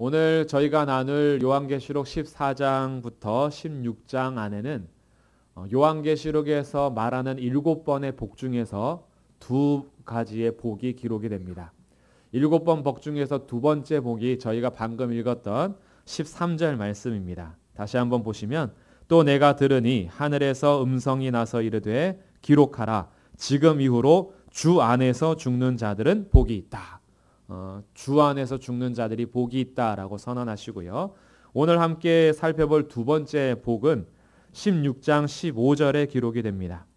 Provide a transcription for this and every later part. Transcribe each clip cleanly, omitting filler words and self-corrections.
오늘 저희가 나눌 요한계시록 14장부터 16장 안에는 요한계시록에서 말하는 7번의 복 중에서 2가지의 복이 기록이 됩니다. 7번 복 중에서 두 번째 복이 저희가 방금 읽었던 13절 말씀입니다. 다시 한번 보시면 또 내가 들으니 하늘에서 음성이 나서 이르되 기록하라. 지금 이후로 주 안에서 죽는 자들은 복이 있다. 주 안에서 죽는 자들이 복이 있다라고 선언하시고요. 오늘 함께 살펴볼 두 번째 복은 16장 15절에 기록이 됩니다.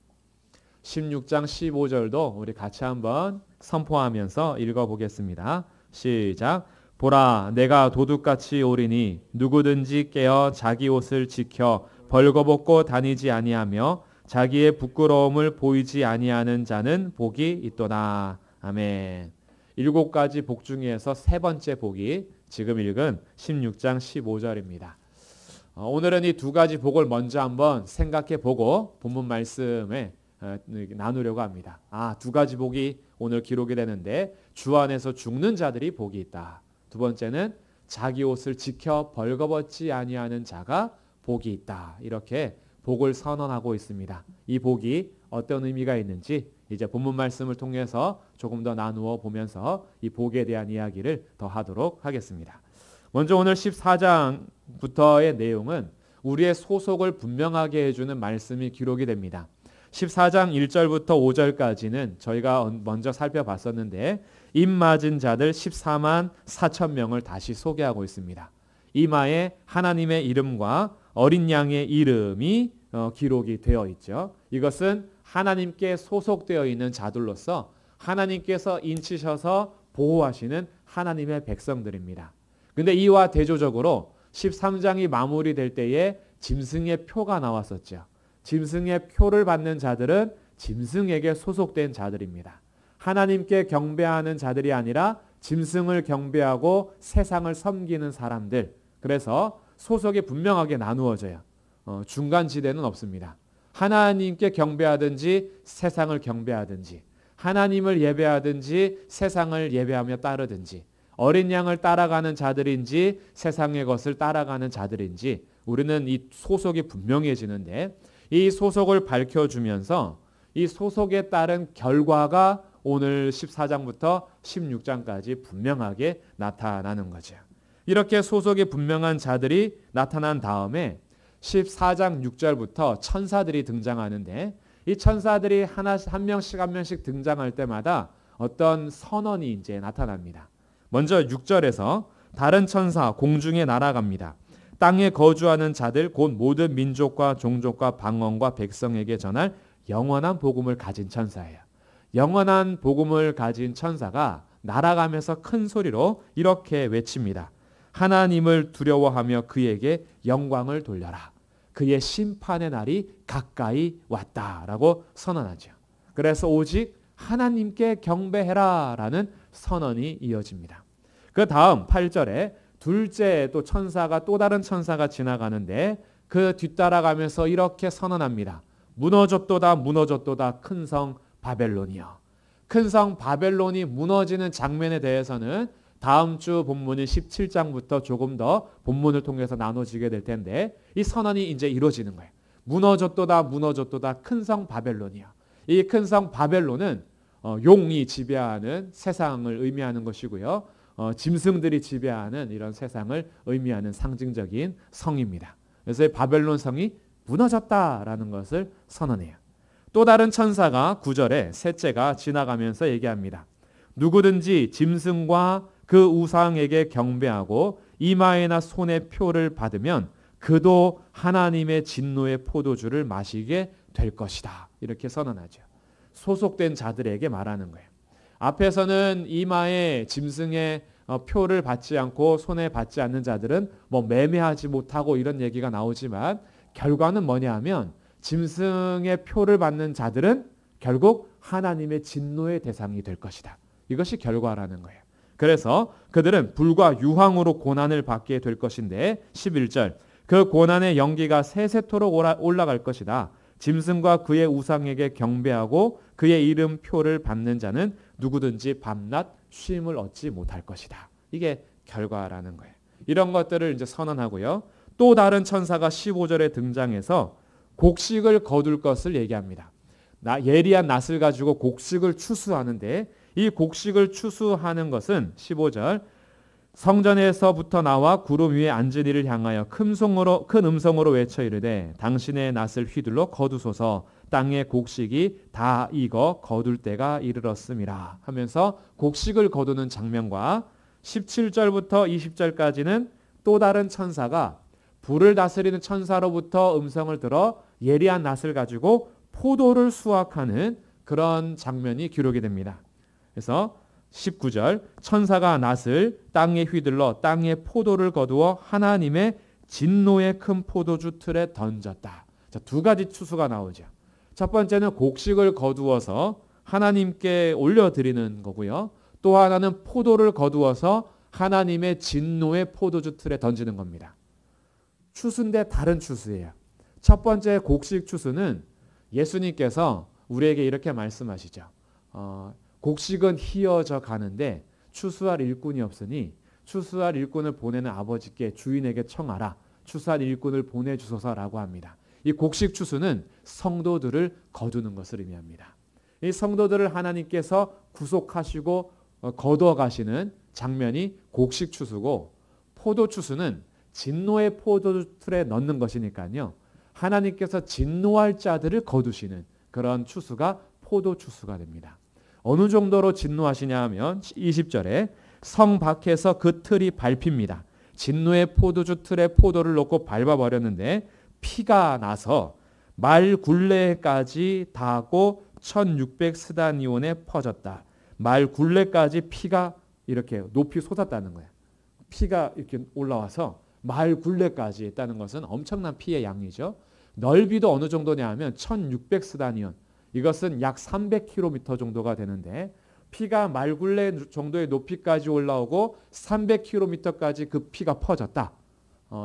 16장 15절도 우리 같이 한번 선포하면서 읽어보겠습니다. 시작. 보라, 내가 도둑같이 오리니 누구든지 깨어 자기 옷을 지켜 벌거벗고 다니지 아니하며 자기의 부끄러움을 보이지 아니하는 자는 복이 있도다. 아멘. 7가지 복 중에서 세 번째 복이 지금 읽은 16장 15절입니다. 오늘은 이 2가지 복을 먼저 한번 생각해 보고 본문 말씀에 나누려고 합니다. 2가지 복이 오늘 기록이 되는데 주 안에서 죽는 자들이 복이 있다. 두 번째는 자기 옷을 지켜 벌거벗지 아니하는 자가 복이 있다. 이렇게 복을 선언하고 있습니다. 이 복이 어떤 의미가 있는지 이제 본문 말씀을 통해서 조금 더 나누어 보면서 이 복에 대한 이야기를 더 하도록 하겠습니다. 먼저 오늘 14장부터의 내용은 우리의 소속을 분명하게 해주는 말씀이 기록이 됩니다. 14장 1절부터 5절까지는 저희가 먼저 살펴봤었는데 입 맞은 자들 14만 4천 명을 다시 소개하고 있습니다. 이마에 하나님의 이름과 어린 양의 이름이 기록이 되어 있죠. 이것은 하나님께 소속되어 있는 자들로서 하나님께서 인치셔서 보호하시는 하나님의 백성들입니다. 근데 이와 대조적으로 13장이 마무리될 때에 짐승의 표가 나왔었죠. 짐승의 표를 받는 자들은 짐승에게 소속된 자들입니다. 하나님께 경배하는 자들이 아니라 짐승을 경배하고 세상을 섬기는 사람들. 그래서 소속이 분명하게 나누어져요. 중간지대는 없습니다. 하나님께 경배하든지 세상을 경배하든지 하나님을 예배하든지 세상을 예배하며 따르든지 어린 양을 따라가는 자들인지 세상의 것을 따라가는 자들인지 우리는 이 소속이 분명해지는데 이 소속을 밝혀주면서 이 소속에 따른 결과가 오늘 14장부터 16장까지 분명하게 나타나는 거죠. 이렇게 소속이 분명한 자들이 나타난 다음에 14장 6절부터 천사들이 등장하는데 이 천사들이 한 명씩 등장할 때마다 어떤 선언이 이제 나타납니다. 먼저 6절에서 다른 천사 공중에 날아갑니다. 땅에 거주하는 자들 곧 모든 민족과 종족과 방언과 백성에게 전할 영원한 복음을 가진 천사예요. 영원한 복음을 가진 천사가 날아가면서 큰 소리로 이렇게 외칩니다. 하나님을 두려워하며 그에게 영광을 돌려라. 그의 심판의 날이 가까이 왔다라고 선언하죠. 그래서 오직 하나님께 경배해라라는 선언이 이어집니다. 그 다음 8절에 둘째 또 천사가 또 다른 천사가 지나가는데 그 뒤따라가면서 이렇게 선언합니다. 무너졌도다 무너졌도다 큰 성 바벨론이여. 큰 성 바벨론이 무너지는 장면에 대해서는 다음 주 본문인 17장부터 조금 더 본문을 통해서 나눠지게 될 텐데 이 선언이 이제 이루어지는 거예요. 무너졌도다 무너졌도다 큰 성 바벨론이여. 이 큰 성 바벨론은 용이 지배하는 세상을 의미하는 것이고요. 짐승들이 지배하는 이런 세상을 의미하는 상징적인 성입니다. 그래서 이 바벨론 성이 무너졌다라는 것을 선언해요. 또 다른 천사가 9절에 셋째가 지나가면서 얘기합니다. 누구든지 짐승과 그 우상에게 경배하고 이마에나 손에 표를 받으면 그도 하나님의 진노의 포도주를 마시게 될 것이다. 이렇게 선언하죠. 소속된 자들에게 말하는 거예요. 앞에서는 이마에 짐승의 표를 받지 않고 손에 받지 않는 자들은 매매하지 못하고 이런 얘기가 나오지만 결과는 뭐냐 하면 짐승의 표를 받는 자들은 결국 하나님의 진노의 대상이 될 것이다. 이것이 결과라는 거예요. 그래서 그들은 불과 유황으로 고난을 받게 될 것인데 11절 그 고난의 연기가 세세토록 올라갈 것이다. 짐승과 그의 우상에게 경배하고 그의 이름표를 받는 자는 누구든지 밤낮 쉼을 얻지 못할 것이다. 이게 결과라는 거예요. 이런 것들을 이제 선언하고요. 또 다른 천사가 15절에 등장해서 곡식을 거둘 것을 얘기합니다. 예리한 낫을 가지고 곡식을 추수하는데 이 곡식을 추수하는 것은 15절 성전에서부터 나와 구름 위에 앉은 이를 향하여 큰 음성으로 외쳐 이르되 당신의 낫을 휘둘러 거두소서 땅의 곡식이 다 익어 거둘 때가 이르렀음이라 하면서 곡식을 거두는 장면과 17절부터 20절까지는 또 다른 천사가 불을 다스리는 천사로부터 음성을 들어 예리한 낫을 가지고 포도를 수확하는 그런 장면이 기록이 됩니다. 그래서 19절 천사가 낫을 땅에 휘둘러 땅에 포도를 거두어 하나님의 진노의 큰 포도주 틀에 던졌다. 자, 두 가지 추수가 나오죠. 첫 번째는 곡식을 거두어서 하나님께 올려드리는 거고요. 또 하나는 포도를 거두어서 하나님의 진노의 포도주 틀에 던지는 겁니다. 추수인데 다른 추수예요. 첫 번째 곡식 추수는 예수님께서 우리에게 이렇게 말씀하시죠. 곡식은 희어져 가는데 추수할 일꾼이 없으니 추수할 일꾼을 보내는 아버지께 주인에게 청하라. 추수할 일꾼을 보내주소서라고 합니다. 이 곡식 추수는 성도들을 거두는 것을 의미합니다. 이 성도들을 하나님께서 구속하시고 거두어 가시는 장면이 곡식 추수고 포도 추수는 진노의 포도틀에 넣는 것이니까요. 하나님께서 진노할 자들을 거두시는 그런 추수가 포도 추수가 됩니다. 어느 정도로 진노하시냐 하면 20절에 성 밖에서 그 틀이 밟힙니다. 진노의 포도주 틀에 포도를 넣고 밟아버렸는데 피가 나서 말 굴레까지 닿고 1600스다니온에 퍼졌다. 말 굴레까지 피가 이렇게 높이 솟았다는 거예요. 피가 이렇게 올라와서 말 굴레까지 있다는 것은 엄청난 피의 양이죠. 넓이도 어느 정도냐 하면 1600스다니온. 이것은 약 300km 정도가 되는데 피가 말굴레 정도의 높이까지 올라오고 300km까지 그 피가 퍼졌다.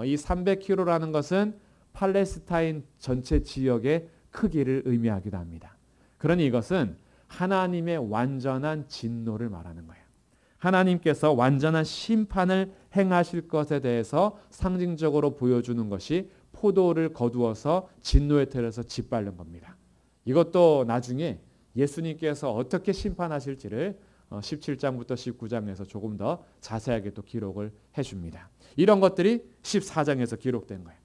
이 300km라는 것은 팔레스타인 전체 지역의 크기를 의미하기도 합니다. 그러니 이것은 하나님의 완전한 진노를 말하는 거예요. 하나님께서 완전한 심판을 행하실 것에 대해서 상징적으로 보여주는 것이 포도를 거두어서 진노의 틀에서 짓밟는 겁니다. 이것도 나중에 예수님께서 어떻게 심판하실지를 17장부터 19장에서 조금 더 자세하게 또 기록을 해줍니다. 이런 것들이 14장에서 기록된 거예요.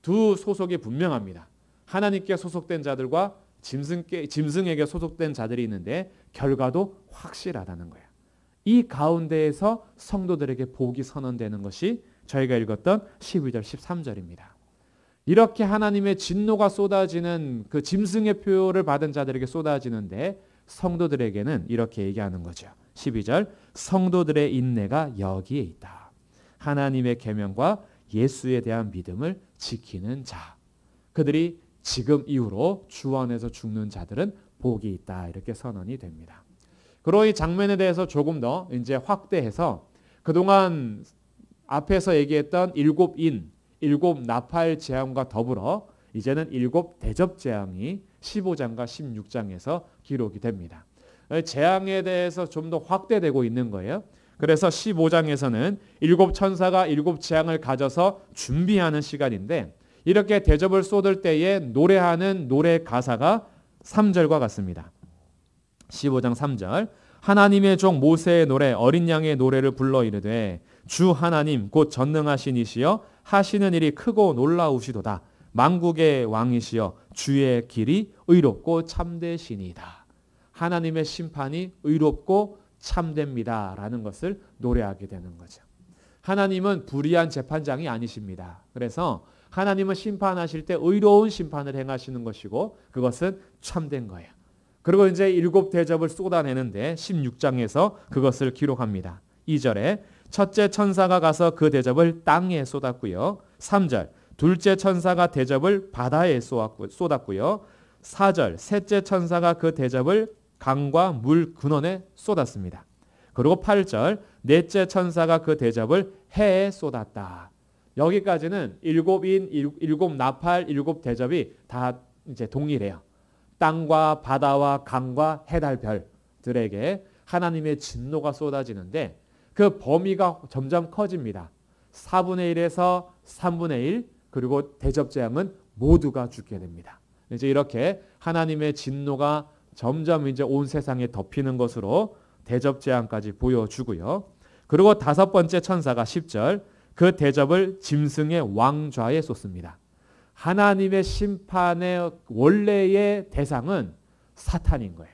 두 소속이 분명합니다. 하나님께 소속된 자들과 짐승에게 소속된 자들이 있는데 결과도 확실하다는 거예요. 이 가운데에서 성도들에게 복이 선언되는 것이 저희가 읽었던 12절 13절입니다. 이렇게 하나님의 진노가 쏟아지는 그 짐승의 표를 받은 자들에게 쏟아지는데 성도들에게는 이렇게 얘기하는 거죠. 12절 성도들의 인내가 여기에 있다. 하나님의 계명과 예수에 대한 믿음을 지키는 자. 그들이 지금 이후로 주 안에서 죽는 자들은 복이 있다. 이렇게 선언이 됩니다. 그러나 이 장면에 대해서 조금 더 이제 확대해서 그동안 앞에서 얘기했던 일곱 나팔 재앙과 더불어 이제는 일곱 대접 재앙이 15장과 16장에서 기록이 됩니다. 재앙에 대해서 좀 더 확대되고 있는 거예요. 그래서 15장에서는 일곱 천사가 일곱 재앙을 가져서 준비하는 시간인데 이렇게 대접을 쏟을 때에 노래하는 노래 가사가 3절과 같습니다. 15장 3절 하나님의 종 모세의 노래 어린 양의 노래를 불러 이르되 주 하나님 곧 전능하신 이시여 하시는 일이 크고 놀라우시도다. 만국의 왕이시여 주의 길이 의롭고 참되시니이다. 하나님의 심판이 의롭고 참됩니다. 라는 것을 노래하게 되는 거죠. 하나님은 불의한 재판장이 아니십니다. 그래서 하나님은 심판하실 때 의로운 심판을 행하시는 것이고 그것은 참된 거예요. 그리고 이제 일곱 대접을 쏟아내는데 16장에서 그것을 기록합니다. 2절에 첫째 천사가 가서 그 대접을 땅에 쏟았고요. 3절 둘째 천사가 대접을 바다에 쏟았고요. 4절 셋째 천사가 그 대접을 강과 물 근원에 쏟았습니다. 그리고 8절 넷째 천사가 그 대접을 해에 쏟았다. 여기까지는 일곱 나팔, 일곱 대접이 다 이제 동일해요. 땅과 바다와 강과 해달별들에게 하나님의 진노가 쏟아지는데 그 범위가 점점 커집니다. 4분의 1에서 3분의 1 그리고 대접재앙은 모두가 죽게 됩니다. 이제 이렇게 하나님의 진노가 점점 이제 온 세상에 덮이는 것으로 대접재앙까지 보여주고요. 그리고 5번째 천사가 10절 그 대접을 짐승의 왕좌에 쏟습니다. 하나님의 심판의 원래의 대상은 사탄인 거예요.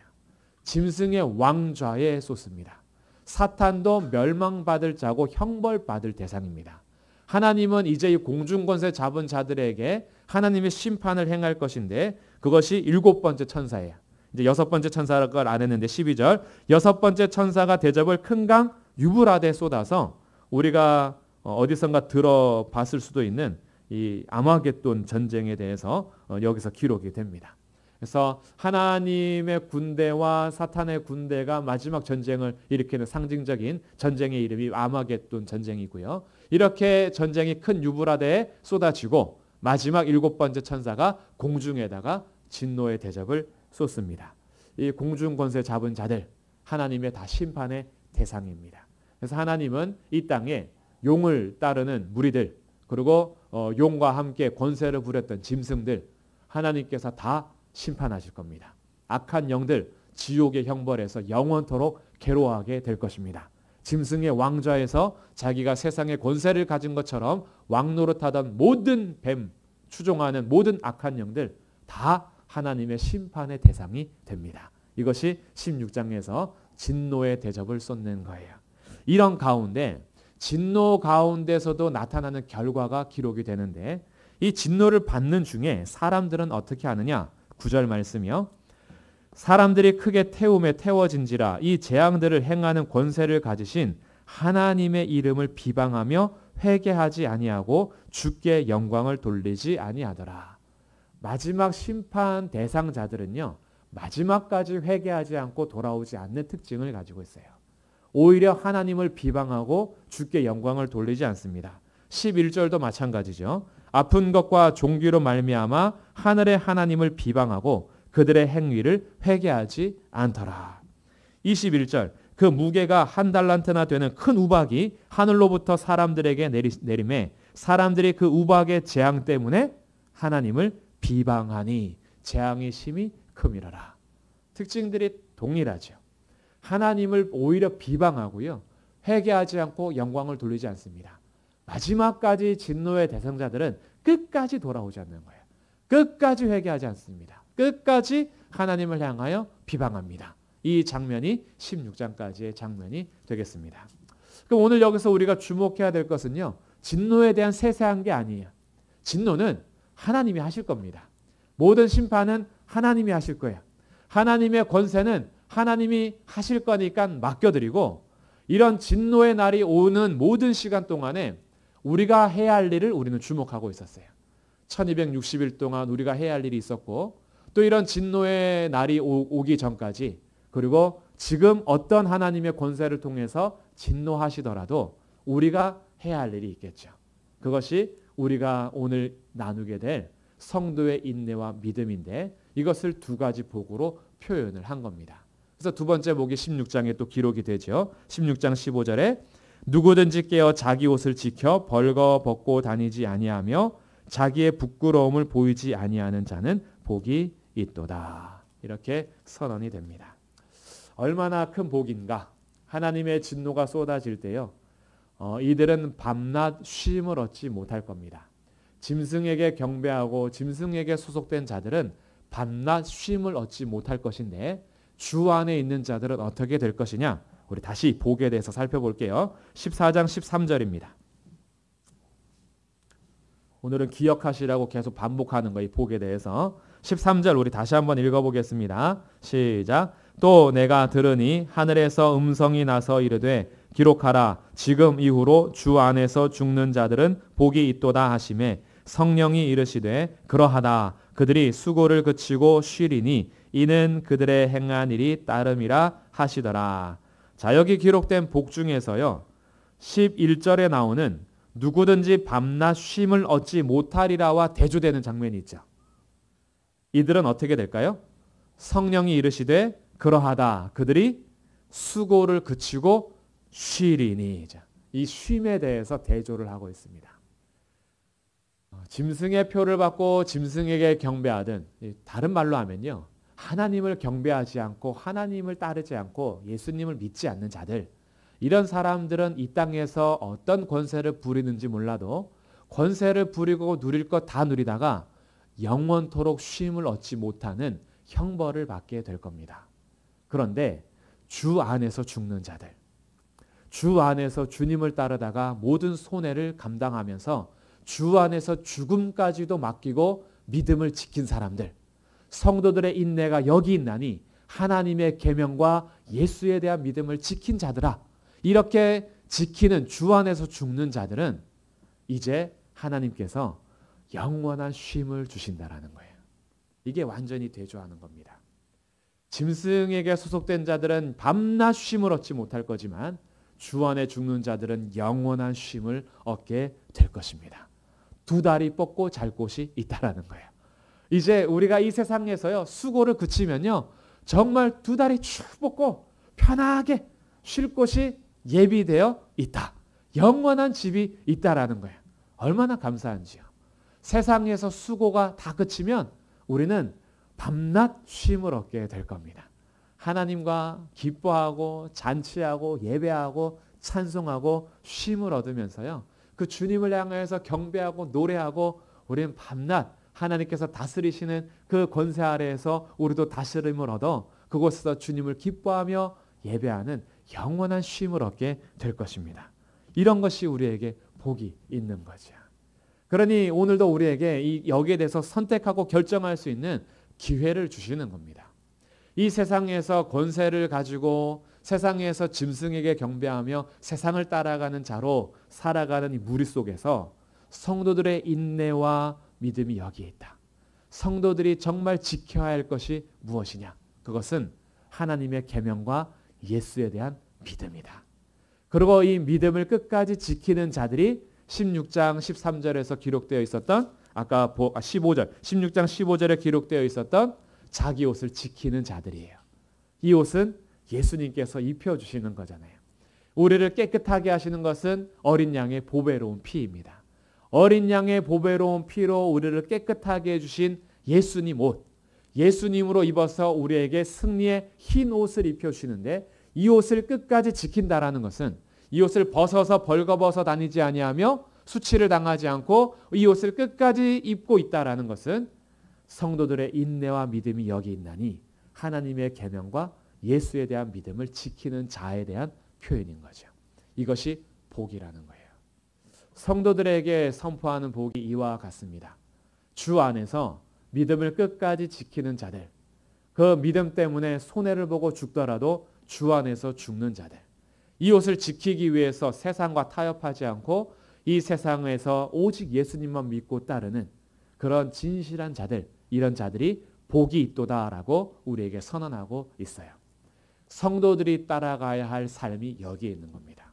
짐승의 왕좌에 쏟습니다. 사탄도 멸망받을 자고 형벌받을 대상입니다. 하나님은 이제 이 공중권세 잡은 자들에게 하나님의 심판을 행할 것인데 그것이 7번째 천사예요. 이제 6번째 천사가 안 했는데 12절 6번째 천사가 대접을 큰 강 유브라데에 쏟아서 우리가 어디선가 들어봤을 수도 있는 이 아마겟돈 전쟁에 대해서 여기서 기록이 됩니다. 그래서 하나님의 군대와 사탄의 군대가 마지막 전쟁을 일으키는 상징적인 전쟁의 이름이 아마겟돈 전쟁이고요. 이렇게 전쟁이 큰 유브라데에 쏟아지고 마지막 7번째 천사가 공중에다가 진노의 대접을 쏟습니다. 이 공중 권세 잡은 자들 하나님의 다 심판의 대상입니다. 그래서 하나님은 이 땅에 용을 따르는 무리들 그리고 용과 함께 권세를 부렸던 짐승들 하나님께서 다 심판하실 겁니다. 악한 영들 지옥의 형벌에서 영원토록 괴로워하게 될 것입니다. 짐승의 왕좌에서 자기가 세상의 권세를 가진 것처럼 왕노릇하던 모든 뱀, 추종하는 모든 악한 영들 다 하나님의 심판의 대상이 됩니다. 이것이 16장에서 진노의 대접을 쏟는 거예요. 이런 가운데 진노 가운데서도 나타나는 결과가 기록이 되는데 이 진노를 받는 중에 사람들은 어떻게 하느냐? 9절 말씀이요. 사람들이 크게 태움에 태워진지라 이 재앙들을 행하는 권세를 가지신 하나님의 이름을 비방하며 회개하지 아니하고 주께 영광을 돌리지 아니하더라. 마지막 심판 대상자들은요. 마지막까지 회개하지 않고 돌아오지 않는 특징을 가지고 있어요. 오히려 하나님을 비방하고 주께 영광을 돌리지 않습니다. 11절도 마찬가지죠. 아픈 것과 종기로 말미암아 하늘의 하나님을 비방하고 그들의 행위를 회개하지 않더라. 21절 그 무게가 한 달란트나 되는 큰 우박이 하늘로부터 사람들에게 내림에 사람들이 그 우박의 재앙 때문에 하나님을 비방하니 재앙이 심히 큼이러라. 특징들이 동일하죠. 하나님을 오히려 비방하고요. 회개하지 않고 영광을 돌리지 않습니다. 마지막까지 진노의 대상자들은 끝까지 돌아오지 않는 거예요. 끝까지 회개하지 않습니다. 끝까지 하나님을 향하여 비방합니다. 이 장면이 16장까지의 장면이 되겠습니다. 그럼 오늘 여기서 우리가 주목해야 될 것은요. 진노에 대한 세세한 게 아니에요. 진노는 하나님이 하실 겁니다. 모든 심판은 하나님이 하실 거예요. 하나님의 권세는 하나님이 하실 거니까 맡겨드리고 이런 진노의 날이 오는 모든 시간 동안에 우리가 해야 할 일을 우리는 주목하고 있었어요. 1260일 동안 우리가 해야 할 일이 있었고 또 이런 진노의 날이 오기 전까지 그리고 지금 어떤 하나님의 권세를 통해서 진노하시더라도 우리가 해야 할 일이 있겠죠. 그것이 우리가 오늘 나누게 될 성도의 인내와 믿음인데 이것을 두 가지 복으로 표현을 한 겁니다. 그래서 두 번째 복이 16장에 또 기록이 되죠. 16장 15절에 누구든지 깨어 자기 옷을 지켜 벌거 벗고 다니지 아니하며 자기의 부끄러움을 보이지 아니하는 자는 복이 있도다. 이렇게 선언이 됩니다. 얼마나 큰 복인가. 하나님의 진노가 쏟아질 때요. 이들은 밤낮 쉼을 얻지 못할 겁니다. 짐승에게 경배하고 짐승에게 소속된 자들은 밤낮 쉼을 얻지 못할 것인데 주 안에 있는 자들은 어떻게 될 것이냐? 우리 다시 복에 대해서 살펴볼게요. 14장 13절입니다. 오늘은 기억하시라고 계속 반복하는 거예요. 이 복에 대해서. 13절 우리 다시 한번 읽어보겠습니다. 시작. 또 내가 들으니 하늘에서 음성이 나서 이르되 기록하라. 지금 이후로 주 안에서 죽는 자들은 복이 있도다 하시매 성령이 이르시되 그러하다. 그들이 수고를 그치고 쉬리니 이는 그들의 행한 일이 따름이라 하시더라. 자, 여기 기록된 복 중에서요. 11절에 나오는 누구든지 밤낮 쉼을 얻지 못하리라와 대조되는 장면이 있죠. 이들은 어떻게 될까요? 성령이 이르시되 그러하다. 그들이 수고를 그치고 쉬리니. 자, 이 쉼에 대해서 대조를 하고 있습니다. 짐승의 표를 받고 짐승에게 경배하든, 다른 말로 하면요, 하나님을 경배하지 않고 하나님을 따르지 않고 예수님을 믿지 않는 자들, 이런 사람들은 이 땅에서 어떤 권세를 부리는지 몰라도 권세를 부리고 누릴 것 다 누리다가 영원토록 쉼을 얻지 못하는 형벌을 받게 될 겁니다. 그런데 주 안에서 죽는 자들, 주 안에서 주님을 따르다가 모든 손해를 감당하면서 주 안에서 죽음까지도 맡기고 믿음을 지킨 사람들, 성도들의 인내가 여기 있나니 하나님의 계명과 예수에 대한 믿음을 지킨 자들아, 이렇게 지키는 주 안에서 죽는 자들은 이제 하나님께서 영원한 쉼을 주신다라는 거예요. 이게 완전히 대조하는 겁니다. 짐승에게 소속된 자들은 밤낮 쉼을 얻지 못할 거지만 주 안에 죽는 자들은 영원한 쉼을 얻게 될 것입니다. 두 다리 뻗고 잘 곳이 있다라는 거예요. 이제 우리가 이 세상에서요, 수고를 그치면요, 정말 두 다리 쭉 뻗고 편하게 쉴 곳이 예비되어 있다. 영원한 집이 있다라는 거예요. 얼마나 감사한지요. 세상에서 수고가 다 그치면 우리는 밤낮 쉼을 얻게 될 겁니다. 하나님과 기뻐하고 잔치하고 예배하고 찬송하고 쉼을 얻으면서요, 그 주님을 향해서 경배하고 노래하고 우리는 밤낮 하나님께서 다스리시는 그 권세 아래에서 우리도 다스림을 얻어 그곳에서 주님을 기뻐하며 예배하는 영원한 쉼을 얻게 될 것입니다. 이런 것이 우리에게 복이 있는 거죠. 그러니 오늘도 우리에게 여기에 대해서 선택하고 결정할 수 있는 기회를 주시는 겁니다. 이 세상에서 권세를 가지고 세상에서 짐승에게 경배하며 세상을 따라가는 자로 살아가는 이 무리 속에서 성도들의 인내와 믿음이 여기에 있다. 성도들이 정말 지켜야 할 것이 무엇이냐? 그것은 하나님의 계명과 예수에 대한 믿음이다. 그리고 이 믿음을 끝까지 지키는 자들이 16장 13절에서 기록되어 있었던 15절, 16장 15절에 기록되어 있었던 자기 옷을 지키는 자들이에요. 이 옷은 예수님께서 입혀주시는 거잖아요. 우리를 깨끗하게 하시는 것은 어린 양의 보배로운 피입니다. 어린 양의 보배로운 피로 우리를 깨끗하게 해주신 예수님 옷, 예수님으로 입어서 우리에게 승리의 흰 옷을 입혀주시는데, 이 옷을 끝까지 지킨다라는 것은 이 옷을 벗어서 벌거벗어 다니지 아니하며 수치를 당하지 않고 이 옷을 끝까지 입고 있다라는 것은 성도들의 인내와 믿음이 여기 있나니 하나님의 계명과 예수에 대한 믿음을 지키는 자에 대한 표현인 거죠. 이것이 복이라는 거예요. 성도들에게 선포하는 복이 이와 같습니다. 주 안에서 믿음을 끝까지 지키는 자들, 그 믿음 때문에 손해를 보고 죽더라도 주 안에서 죽는 자들, 이 옷을 지키기 위해서 세상과 타협하지 않고 이 세상에서 오직 예수님만 믿고 따르는 그런 진실한 자들, 이런 자들이 복이 있도다라고 우리에게 선언하고 있어요. 성도들이 따라가야 할 삶이 여기에 있는 겁니다.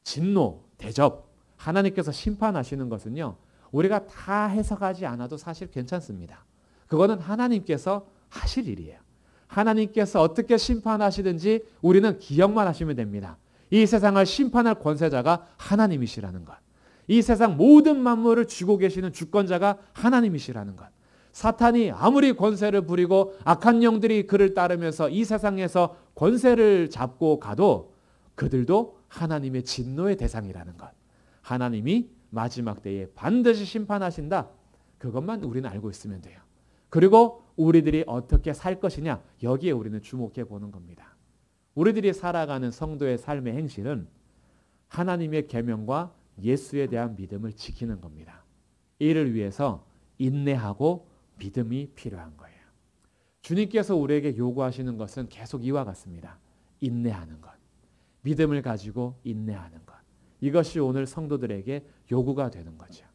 진노, 대접, 하나님께서 심판하시는 것은요, 우리가 다 해석하지 않아도 사실 괜찮습니다. 그거는 하나님께서 하실 일이에요. 하나님께서 어떻게 심판하시든지 우리는 기억만 하시면 됩니다. 이 세상을 심판할 권세자가 하나님이시라는 것. 이 세상 모든 만물을 쥐고 계시는 주권자가 하나님이시라는 것. 사탄이 아무리 권세를 부리고 악한 영들이 그를 따르면서 이 세상에서 권세를 잡고 가도 그들도 하나님의 진노의 대상이라는 것. 하나님이 마지막 때에 반드시 심판하신다. 그것만 우리는 알고 있으면 돼요. 그리고 우리들이 어떻게 살 것이냐, 여기에 우리는 주목해 보는 겁니다. 우리들이 살아가는 성도의 삶의 행실은 하나님의 계명과 예수에 대한 믿음을 지키는 겁니다. 이를 위해서 인내하고 믿음이 필요한 거예요. 주님께서 우리에게 요구하시는 것은 계속 이와 같습니다. 인내하는 것, 믿음을 가지고 인내하는 것. 이것이 오늘 성도들에게 요구가 되는 거죠.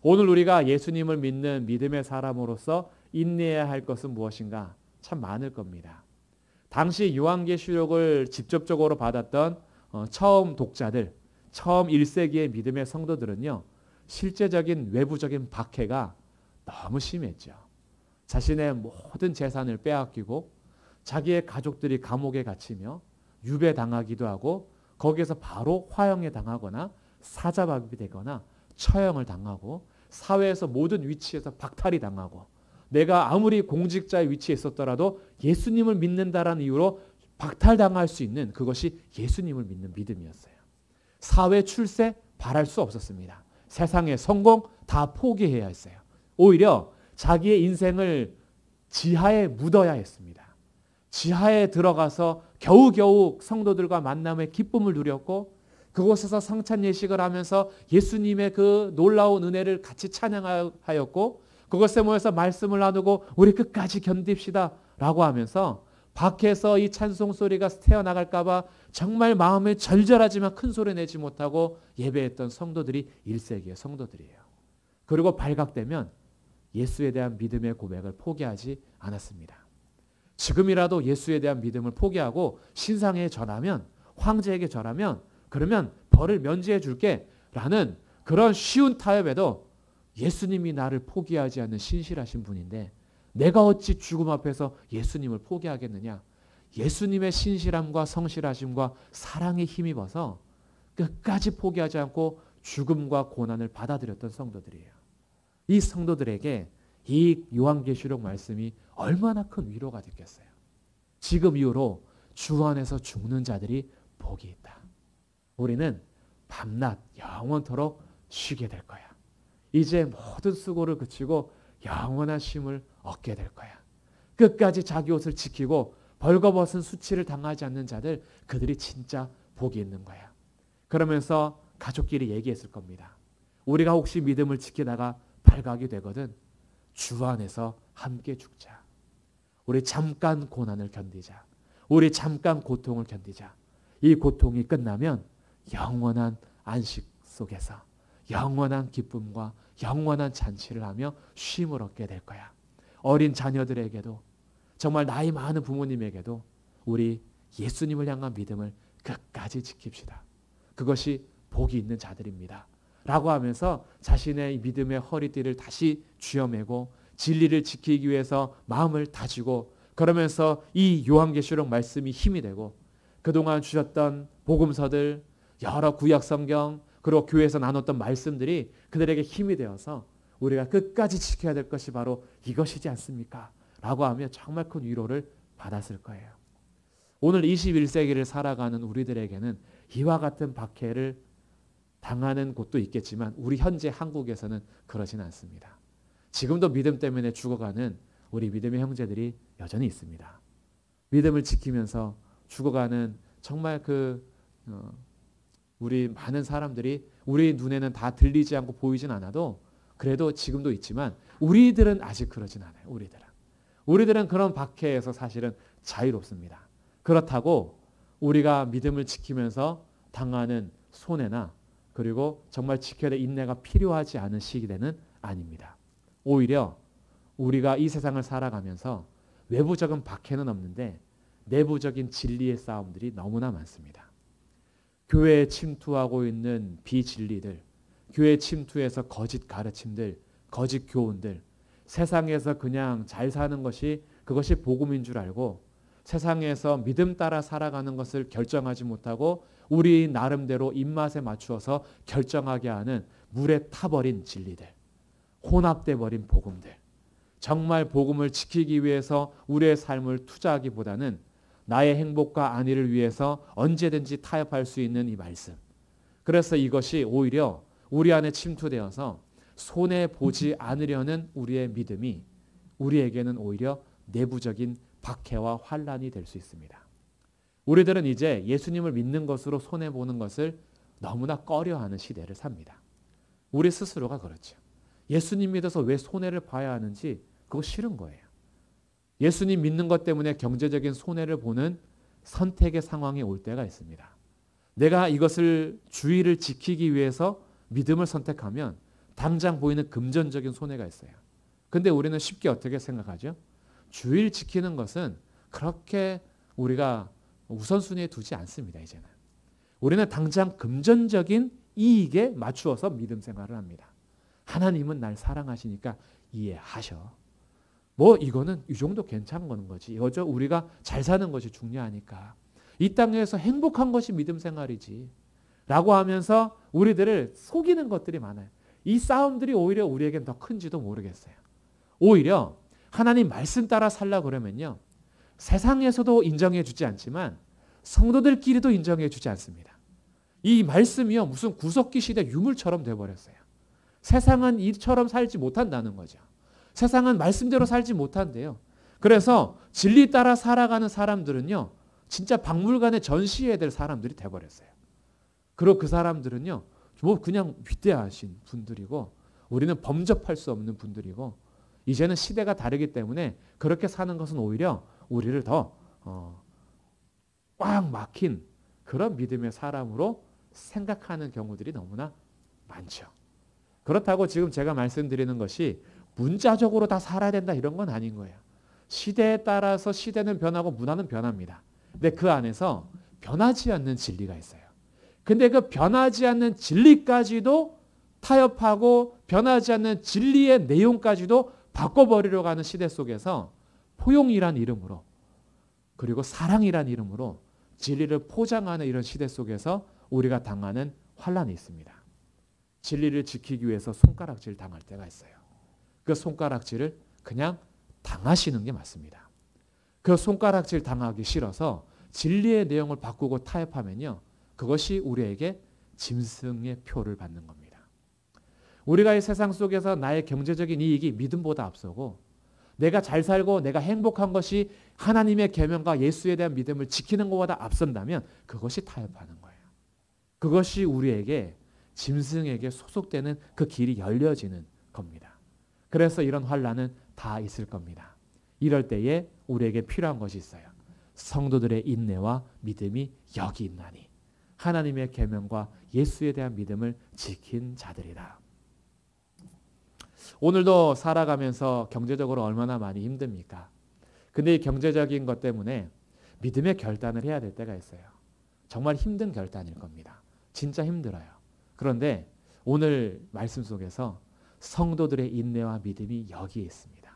오늘 우리가 예수님을 믿는 믿음의 사람으로서 인내해야 할 것은 무엇인가? 참 많을 겁니다. 당시 요한계시록을 직접적으로 받았던 처음 독자들, 처음 1세기의 믿음의 성도들은요, 실제적인 외부적인 박해가 너무 심했죠. 자신의 모든 재산을 빼앗기고 자기의 가족들이 감옥에 갇히며 유배당하기도 하고 거기에서 바로 화형에 당하거나 사자박이 되거나 처형을 당하고 사회에서 모든 위치에서 박탈이 당하고 내가 아무리 공직자의 위치에 있었더라도 예수님을 믿는다라는 이유로 박탈당할 수 있는 그것이 예수님을 믿는 믿음이었어요. 사회 출세 바랄 수 없었습니다. 세상의 성공 다 포기해야 했어요. 오히려 자기의 인생을 지하에 묻어야 했습니다. 지하에 들어가서 겨우겨우 성도들과 만남의 기쁨을 누렸고 그곳에서 성찬 예식을 하면서 예수님의 그 놀라운 은혜를 같이 찬양하였고 그것에 모여서 말씀을 나누고 우리 끝까지 견딥시다 라고 하면서 밖에서 이 찬송 소리가 새어나갈까 봐 정말 마음에 절절하지만 큰 소리 내지 못하고 예배했던 성도들이 1세기의 성도들이에요. 그리고 발각되면 예수에 대한 믿음의 고백을 포기하지 않았습니다. 지금이라도 예수에 대한 믿음을 포기하고 신상에 전하면 황제에게 전하면 그러면 벌을 면제해 줄게 라는 그런 쉬운 타협에도 예수님이 나를 포기하지 않는 신실하신 분인데 내가 어찌 죽음 앞에서 예수님을 포기하겠느냐. 예수님의 신실함과 성실하심과 사랑에 힘입어서 끝까지 포기하지 않고 죽음과 고난을 받아들였던 성도들이에요. 이 성도들에게 이 요한계시록 말씀이 얼마나 큰 위로가 됐겠어요. 지금 이후로 주 안에서 죽는 자들이 복이 있다. 우리는 밤낮 영원토록 쉬게 될 거야. 이제 모든 수고를 그치고 영원한 쉼을 얻게 될 거야. 끝까지 자기 옷을 지키고 벌거벗은 수치를 당하지 않는 자들, 그들이 진짜 복이 있는 거야. 그러면서 가족끼리 얘기했을 겁니다. 우리가 혹시 믿음을 지키다가 발각이 되거든 주 안에서 함께 죽자. 우리 잠깐 고난을 견디자. 우리 잠깐 고통을 견디자. 이 고통이 끝나면 영원한 안식 속에서 영원한 기쁨과 영원한 잔치를 하며 쉼을 얻게 될 거야. 어린 자녀들에게도 정말 나이 많은 부모님에게도 우리 예수님을 향한 믿음을 끝까지 지킵시다. 그것이 복이 있는 자들입니다. 라고 하면서 자신의 믿음의 허리띠를 다시 쥐어매고 진리를 지키기 위해서 마음을 다지고 그러면서 이 요한계시록 말씀이 힘이 되고 그동안 주셨던 복음서들 여러 구약 성경 그리고 교회에서 나눴던 말씀들이 그들에게 힘이 되어서 우리가 끝까지 지켜야 될 것이 바로 이것이지 않습니까? 라고 하며 정말 큰 위로를 받았을 거예요. 오늘 21세기를 살아가는 우리들에게는 이와 같은 박해를 당하는 곳도 있겠지만 우리 현재 한국에서는 그러진 않습니다. 지금도 믿음 때문에 죽어가는 우리 믿음의 형제들이 여전히 있습니다. 믿음을 지키면서 죽어가는 정말 우리 많은 사람들이 우리 눈에는 다 들리지 않고 보이진 않아도 그래도 지금도 있지만 우리들은 아직 그러진 않아요. 우리들은 그런 박해에서 사실은 자유롭습니다. 그렇다고 우리가 믿음을 지키면서 당하는 손해나 그리고 정말 지켜야 될 인내가 필요하지 않은 시기대는 아닙니다. 오히려 우리가 이 세상을 살아가면서 외부적인 박해는 없는데 내부적인 진리의 싸움들이 너무나 많습니다. 교회에 침투하고 있는 비진리들, 교회 침투해서 거짓 가르침들, 거짓 교훈들, 세상에서 그냥 잘 사는 것이 그것이 복음인 줄 알고 세상에서 믿음 따라 살아가는 것을 결정하지 못하고 우리 나름대로 입맛에 맞추어서 결정하게 하는 물에 타버린 진리들, 혼합돼 버린 복음들, 정말 복음을 지키기 위해서 우리의 삶을 투자하기보다는 나의 행복과 안위를 위해서 언제든지 타협할 수 있는 이 말씀. 그래서 이것이 오히려 우리 안에 침투되어서 손해보지 않으려는 우리의 믿음이 우리에게는 오히려 내부적인 박해와 환란이 될 수 있습니다. 우리들은 이제 예수님을 믿는 것으로 손해보는 것을 너무나 꺼려하는 시대를 삽니다. 우리 스스로가 그렇죠. 예수님 믿어서 왜 손해를 봐야 하는지 그거 싫은 거예요. 예수님 믿는 것 때문에 경제적인 손해를 보는 선택의 상황이 올 때가 있습니다. 내가 이것을 주의를 지키기 위해서 믿음을 선택하면 당장 보이는 금전적인 손해가 있어요. 근데 우리는 쉽게 어떻게 생각하죠? 주의를 지키는 것은 그렇게 우리가 우선순위에 두지 않습니다. 이제는. 우리는 당장 금전적인 이익에 맞추어서 믿음 생활을 합니다. 하나님은 날 사랑하시니까 이해하셔. 뭐 이거는 이 정도 괜찮은 거지. 이거죠. 우리가 잘 사는 것이 중요하니까. 이 땅에서 행복한 것이 믿음 생활이지. 라고 하면서 우리들을 속이는 것들이 많아요. 이 싸움들이 오히려 우리에겐 더 큰지도 모르겠어요. 오히려 하나님 말씀 따라 살라 그러면요. 세상에서도 인정해 주지 않지만 성도들끼리도 인정해 주지 않습니다. 이 말씀이요. 무슨 구석기 시대 유물처럼 돼버렸어요. 세상은 이처럼 살지 못한다는 거죠. 세상은 말씀대로 살지 못한대요. 그래서 진리 따라 살아가는 사람들은요. 진짜 박물관에 전시해야 될 사람들이 돼버렸어요. 그리고 그 사람들은요. 뭐 그냥 위대하신 분들이고 우리는 범접할 수 없는 분들이고 이제는 시대가 다르기 때문에 그렇게 사는 것은 오히려 우리를 더 꽉 막힌 그런 믿음의 사람으로 생각하는 경우들이 너무나 많죠. 그렇다고 지금 제가 말씀드리는 것이 문자적으로 다 살아야 된다 이런 건 아닌 거예요. 시대에 따라서 시대는 변하고 문화는 변합니다. 근데 그 안에서 변하지 않는 진리가 있어요. 근데 그 변하지 않는 진리까지도 타협하고 변하지 않는 진리의 내용까지도 바꿔버리려고 하는 시대 속에서 포용이란 이름으로 그리고 사랑이란 이름으로 진리를 포장하는 이런 시대 속에서 우리가 당하는 환란이 있습니다. 진리를 지키기 위해서 손가락질 당할 때가 있어요. 그 손가락질을 그냥 당하시는 게 맞습니다. 그 손가락질 당하기 싫어서 진리의 내용을 바꾸고 타협하면요. 그것이 우리에게 짐승의 표를 받는 겁니다. 우리가 이 세상 속에서 나의 경제적인 이익이 믿음보다 앞서고 내가 잘 살고 내가 행복한 것이 하나님의 계명과 예수에 대한 믿음을 지키는 것보다 앞선다면 그것이 타협하는 거예요. 그것이 우리에게 짐승에게 소속되는 그 길이 열려지는 겁니다. 그래서 이런 환란은 다 있을 겁니다. 이럴 때에 우리에게 필요한 것이 있어요. 성도들의 인내와 믿음이 여기 있나니 하나님의 계명과 예수에 대한 믿음을 지킨 자들이다. 오늘도 살아가면서 경제적으로 얼마나 많이 힘듭니까? 근데 이 경제적인 것 때문에 믿음의 결단을 해야 될 때가 있어요. 정말 힘든 결단일 겁니다. 진짜 힘들어요. 그런데 오늘 말씀 속에서 성도들의 인내와 믿음이 여기에 있습니다.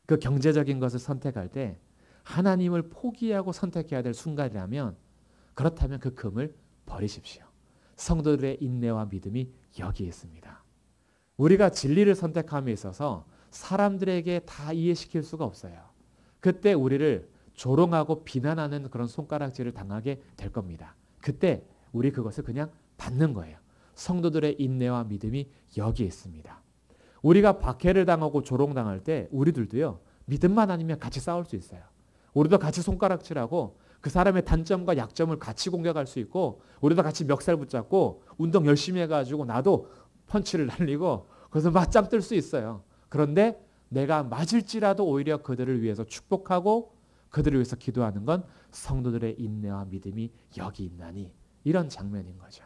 그 경제적인 것을 선택할 때 하나님을 포기하고 선택해야 될 순간이라면 그렇다면 그 금을 버리십시오. 성도들의 인내와 믿음이 여기에 있습니다. 우리가 진리를 선택함에 있어서 사람들에게 다 이해시킬 수가 없어요. 그때 우리를 조롱하고 비난하는 그런 손가락질을 당하게 될 겁니다. 그때 우리 그것을 그냥 받는 거예요. 성도들의 인내와 믿음이 여기에 있습니다. 우리가 박해를 당하고 조롱당할 때 우리들도요. 믿음만 아니면 같이 싸울 수 있어요. 우리도 같이 손가락질하고 그 사람의 단점과 약점을 같이 공격할 수 있고 우리도 같이 멱살 붙잡고 운동 열심히 해가지고 나도 펀치를 날리고 그래서 맞짱 뜰 수 있어요. 그런데 내가 맞을지라도 오히려 그들을 위해서 축복하고 그들을 위해서 기도하는 건 성도들의 인내와 믿음이 여기 있나니 이런 장면인 거죠.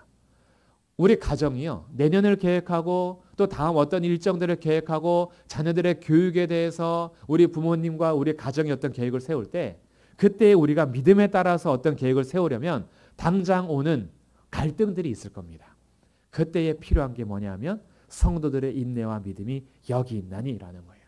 우리 가정이요. 내년을 계획하고 또 다음 어떤 일정들을 계획하고 자녀들의 교육에 대해서 우리 부모님과 우리 가정이 어떤 계획을 세울 때 그때 우리가 믿음에 따라서 어떤 계획을 세우려면 당장 오는 갈등들이 있을 겁니다. 그때에 필요한 게 뭐냐면 성도들의 인내와 믿음이 여기 있나니라는 거예요.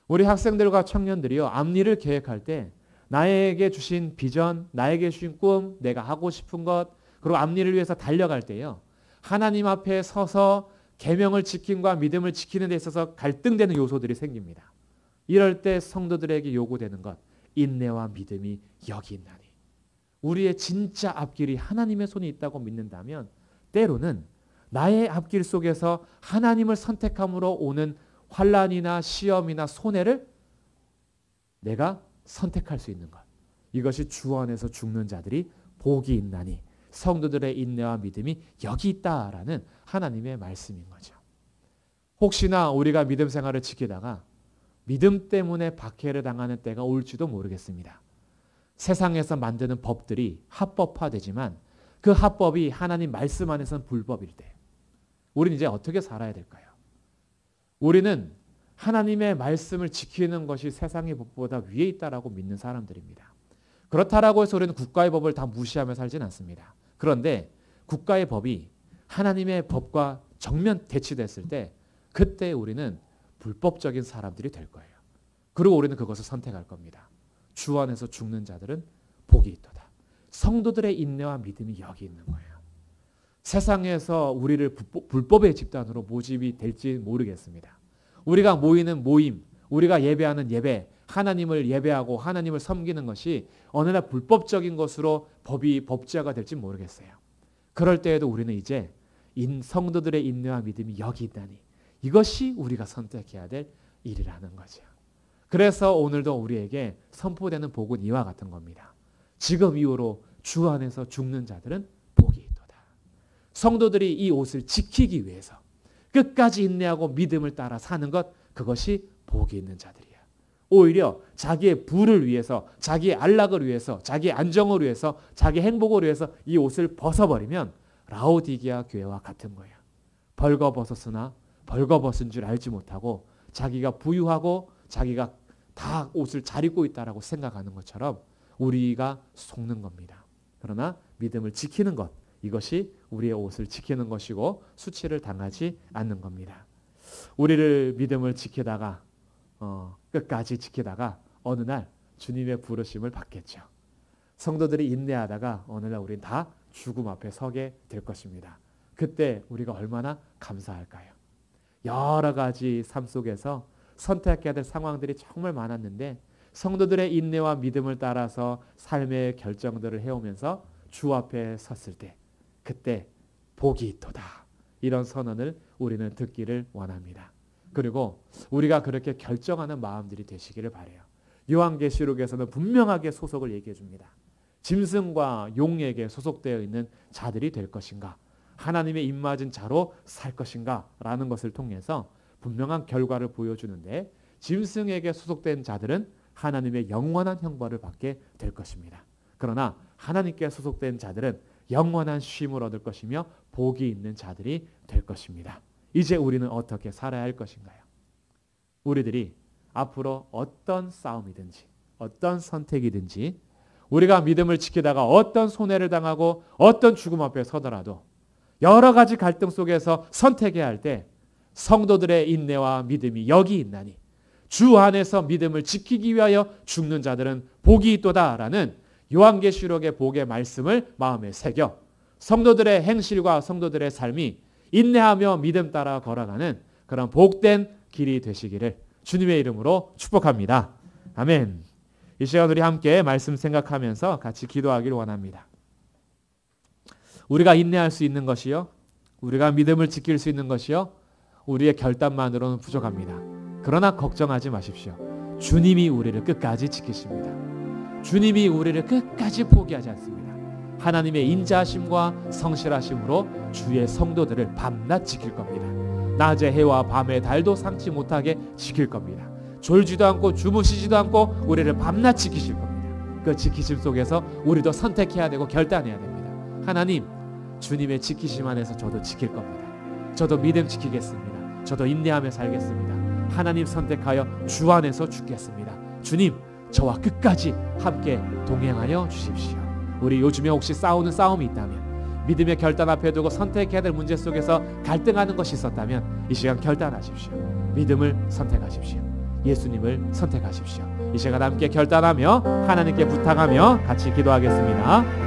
우리 학생들과 청년들이요. 앞일을 계획할 때 나에게 주신 비전, 나에게 주신 꿈, 내가 하고 싶은 것 그리고 앞일을 위해서 달려갈 때요. 하나님 앞에 서서 계명을 지킴과 믿음을 지키는 데 있어서 갈등되는 요소들이 생깁니다. 이럴 때 성도들에게 요구되는 것 인내와 믿음이 여기 있나니 우리의 진짜 앞길이 하나님의 손이 있다고 믿는다면 때로는 나의 앞길 속에서 하나님을 선택함으로 오는 환난이나 시험이나 손해를 내가 선택할 수 있는 것. 이것이 주 안에서 죽는 자들이 복이 있나니 성도들의 인내와 믿음이 여기 있다라는 하나님의 말씀인 거죠. 혹시나 우리가 믿음 생활을 지키다가 믿음 때문에 박해를 당하는 때가 올지도 모르겠습니다. 세상에서 만드는 법들이 합법화되지만 그 합법이 하나님 말씀 안에서는 불법일 때 우리는 이제 어떻게 살아야 될까요? 우리는 하나님의 말씀을 지키는 것이 세상의 법보다 위에 있다라고 믿는 사람들입니다. 그렇다라고 해서 우리는 국가의 법을 다 무시하며 살진 않습니다. 그런데 국가의 법이 하나님의 법과 정면 대치됐을 때 그때 우리는 불법적인 사람들이 될 거예요. 그리고 우리는 그것을 선택할 겁니다. 주 안에서 죽는 자들은 복이 있도다. 성도들의 인내와 믿음이 여기 있는 거예요. 세상에서 우리를 불법의 집단으로 모집이 될지 모르겠습니다. 우리가 모이는 모임, 우리가 예배하는 예배, 하나님을 예배하고 하나님을 섬기는 것이 어느 날 불법적인 것으로 법제화가 될지 모르겠어요. 그럴 때에도 우리는 이제 성도들의 인내와 믿음이 여기 있다니 이것이 우리가 선택해야 될 일이라는 거죠. 그래서 오늘도 우리에게 선포되는 복은 이와 같은 겁니다. 지금 이후로 주 안에서 죽는 자들은 복이 있도다. 성도들이 이 옷을 지키기 위해서 끝까지 인내하고 믿음을 따라 사는 것, 그것이 복이 있는 자들이야. 오히려 자기의 부를 위해서, 자기의 안락을 위해서, 자기의 안정을 위해서, 자기의 행복을 위해서 이 옷을 벗어버리면 라오디게아 교회와 같은 거예요. 벌거벗었으나 벌거벗은 줄 알지 못하고 자기가 부유하고 자기가 다 옷을 잘 입고 있다라고 생각하는 것처럼 우리가 속는 겁니다. 그러나 믿음을 지키는 것, 이것이 우리의 옷을 지키는 것이고 수치를 당하지 않는 겁니다. 우리를 믿음을 지키다가 끝까지 지키다가 어느 날 주님의 부르심을 받겠죠. 성도들이 인내하다가 어느 날 우리는 다 죽음 앞에 서게 될 것입니다. 그때 우리가 얼마나 감사할까요? 여러 가지 삶 속에서 선택해야 될 상황들이 정말 많았는데 성도들의 인내와 믿음을 따라서 삶의 결정들을 해오면서 주 앞에 섰을 때 그때 복이 있도다. 이런 선언을 우리는 듣기를 원합니다. 그리고 우리가 그렇게 결정하는 마음들이 되시기를 바라요. 요한계시록에서는 분명하게 소속을 얘기해 줍니다. 짐승과 용에게 소속되어 있는 자들이 될 것인가, 하나님의 입맞은 자로 살 것인가 라는 것을 통해서 분명한 결과를 보여주는데 짐승에게 소속된 자들은 하나님의 영원한 형벌을 받게 될 것입니다. 그러나 하나님께 소속된 자들은 영원한 쉼을 얻을 것이며 복이 있는 자들이 될 것입니다. 이제 우리는 어떻게 살아야 할 것인가요? 우리들이 앞으로 어떤 싸움이든지 어떤 선택이든지 우리가 믿음을 지키다가 어떤 손해를 당하고 어떤 죽음 앞에 서더라도 여러 가지 갈등 속에서 선택해야 할 때 성도들의 인내와 믿음이 여기 있나니 주 안에서 믿음을 지키기 위하여 죽는 자들은 복이 있도다라는 요한계시록의 복의 말씀을 마음에 새겨 성도들의 행실과 성도들의 삶이 인내하며 믿음 따라 걸어가는 그런 복된 길이 되시기를 주님의 이름으로 축복합니다. 아멘. 이 시간 우리 함께 말씀 생각하면서 같이 기도하기를 원합니다. 우리가 인내할 수 있는 것이요, 우리가 믿음을 지킬 수 있는 것이요, 우리의 결단만으로는 부족합니다. 그러나 걱정하지 마십시오. 주님이 우리를 끝까지 지키십니다. 주님이 우리를 끝까지 포기하지 않습니다. 하나님의 인자하심과 성실하심으로 주의 성도들을 밤낮 지킬 겁니다. 낮에 해와 밤에 달도 상치 못하게 지킬 겁니다. 졸지도 않고 주무시지도 않고 우리를 밤낮 지키실 겁니다. 그 지키심 속에서 우리도 선택해야 되고 결단해야 됩니다. 하나님, 주님의 지키심 안에서 저도 지킬 겁니다. 저도 믿음 지키겠습니다. 저도 인내하며 살겠습니다. 하나님 선택하여 주 안에서 죽겠습니다. 주님, 저와 끝까지 함께 동행하여 주십시오. 우리 요즘에 혹시 싸우는 싸움이 있다면, 믿음의 결단 앞에 두고 선택해야 될 문제 속에서 갈등하는 것이 있었다면 이 시간 결단하십시오. 믿음을 선택하십시오. 예수님을 선택하십시오. 이 시간 함께 결단하며 하나님께 부탁하며 같이 기도하겠습니다.